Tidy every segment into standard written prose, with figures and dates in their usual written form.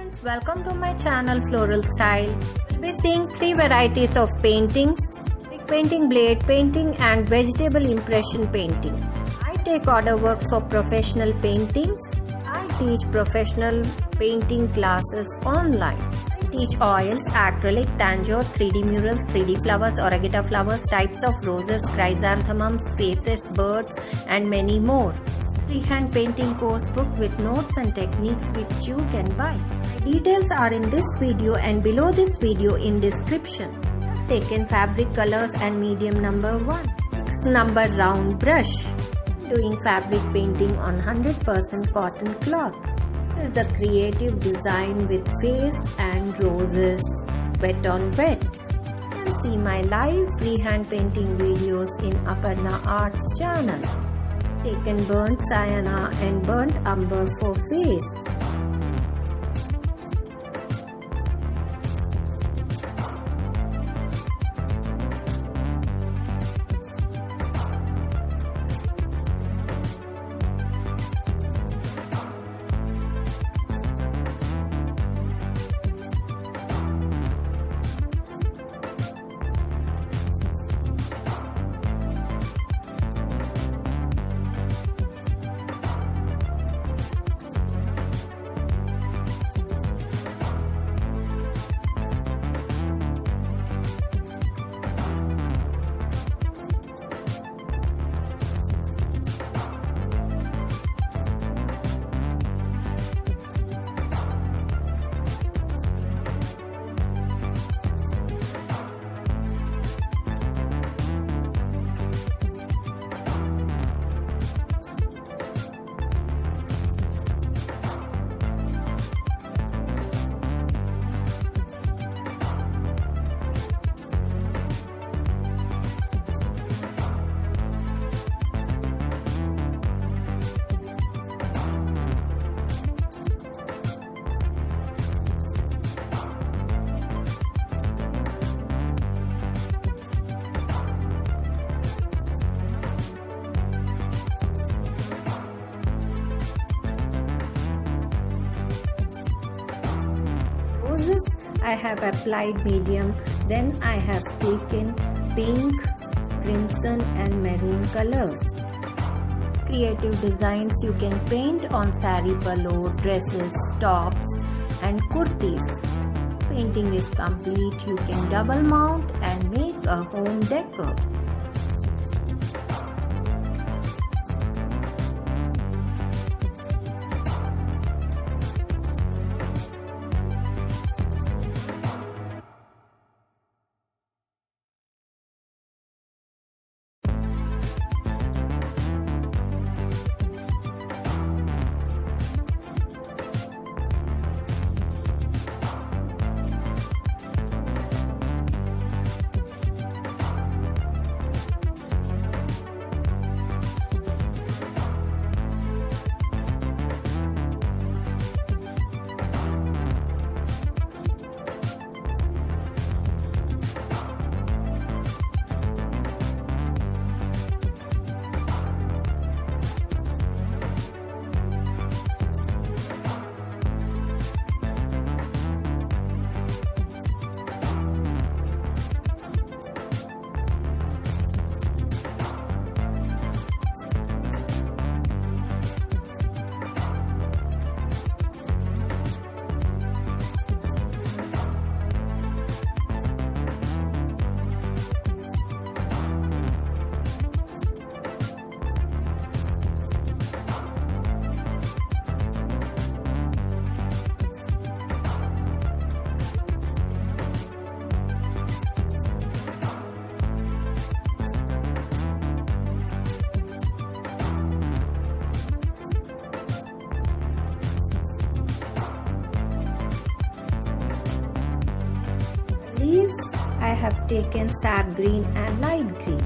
Friends, welcome to my channel Floral Style. We'll be seeing 3 varieties of paintings: acrylic painting, blade painting and vegetable impression painting. I take order works for professional paintings. I teach professional painting classes online. I teach oils, acrylic, tanjore, 3D murals, 3D flowers, oregano flowers, types of roses, chrysanthemums, faces, birds and many more. Freehand painting course book with notes and techniques which you can buy. My details are in this video and below this video in description. I have taken fabric colors and medium number 1. 6 number round brush. Doing fabric painting on 100% cotton cloth. This is a creative design with face and roses wet on wet. You can see my live freehand painting videos in Aparna Arts channel. Taken burnt sienna and burnt umber for face. I have applied medium, then I have taken pink, crimson and maroon colors. Creative designs you can paint on sari palo, dresses, tops and kurtis. Painting is complete, you can double mount and make a home decor. Leaves, I have taken sap green and light green.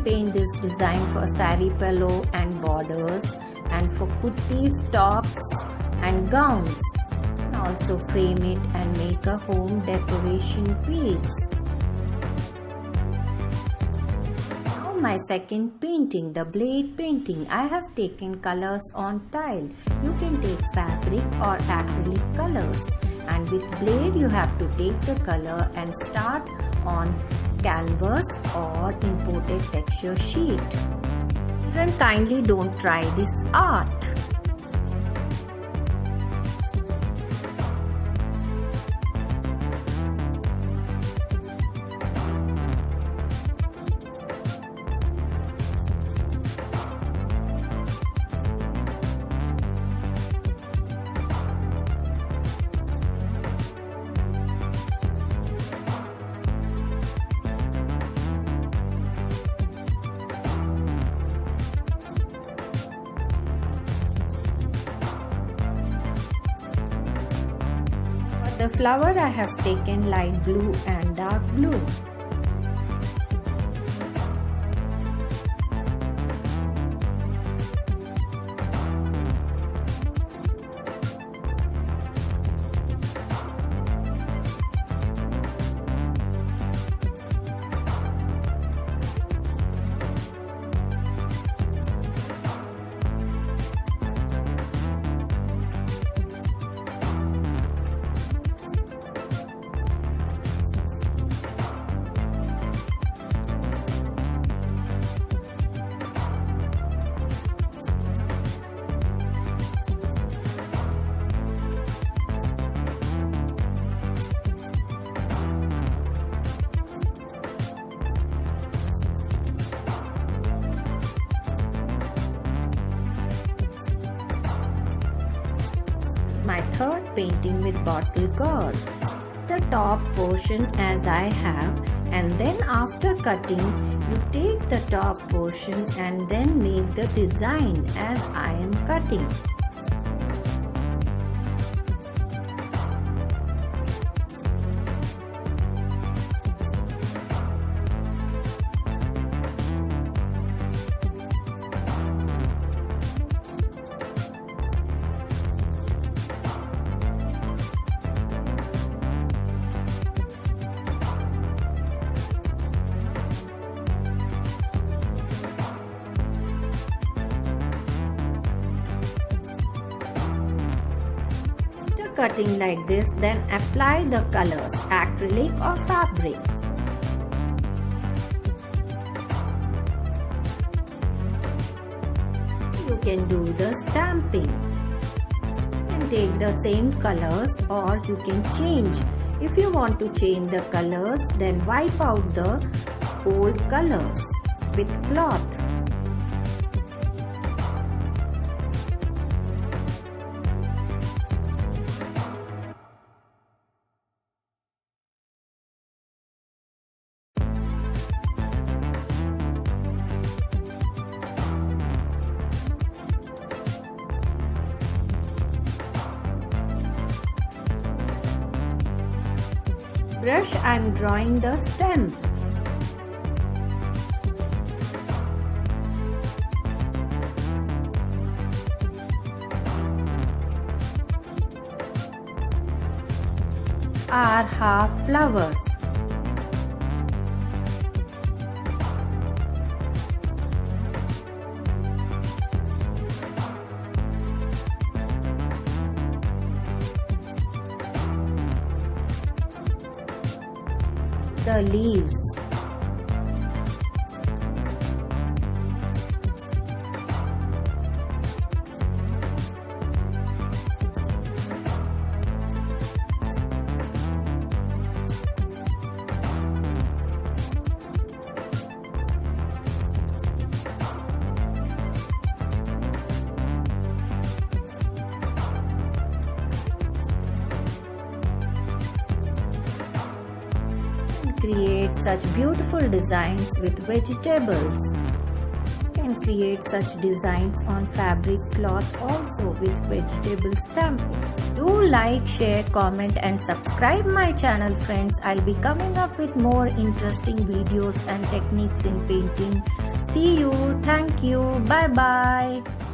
paint this design for sari pillow and borders and for kurtis, tops and gowns. And also frame it and make a home decoration piece. Now my second painting, the blade painting. I have taken colors on tile. You can take fabric or acrylic colors. And with blade you have to take the color and start on canvas or imported texture sheet. Children, kindly don't try this art. The flower I have taken light blue and dark blue. My third painting with bottle gourd. The top portion as I have, and then after cutting you take the top portion and then make the design as I am cutting. Cutting like this, then apply the colors, acrylic or fabric. You can do the stamping and take the same colors, or you can change. If you want to change the colors, then wipe out the old colors with cloth. Brush, I am drawing the stems. Are half flowers. The leaves. Create such beautiful designs with vegetables. You can create such designs on fabric cloth also with vegetable stamping. Do like, share, comment and subscribe my channel friends. I'll be coming up with more interesting videos and techniques in painting. See you. Thank you. Bye bye.